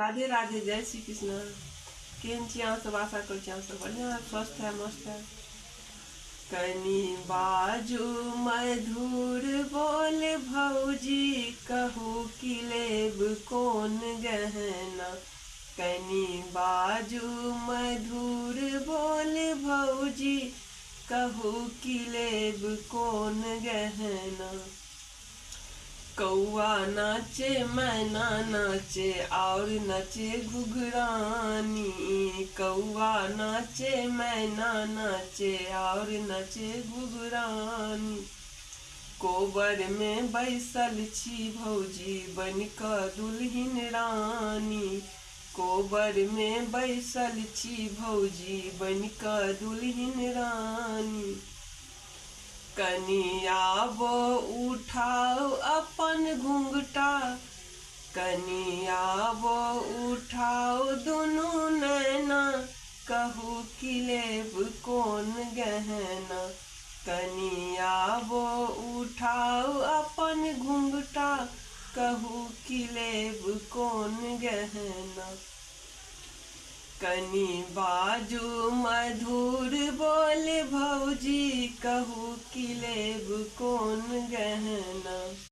राधे राधे, जय श्री कृष्ण। केहन छी अहाँ सब? आशा करै छी अहाँ सब बढ़िया स्वस्थ है, मस्त है। कनी बाजू मधुर बोल भौजी, कहू कि लेब कोन गहना। कनी बाजू मधुर बोल भौजी, कहू कि लेब कोन गहना। कौआ नाचे मैना नाचे और नाचे घुघरानी। कौआ नाचे मैना नाचे और नाचे घुघरानी। कोबर में बैसल छी भौजी बनिक दुल्हिन रानी। कोबर में बैसल छी भौजी बनिक दुल्हिन रानी। कनी आबो उठाओ अपन घुंघटा, कनी आबो उठाओ दुनू नैना, कहू कि लेब कोन गहना। कनी आबो उठाओ अपन घुंघटा, कहू कि लेब कोन गहना। कनी बाजू मधुर बोल भौजी, कहू कि लेब कोन गहना।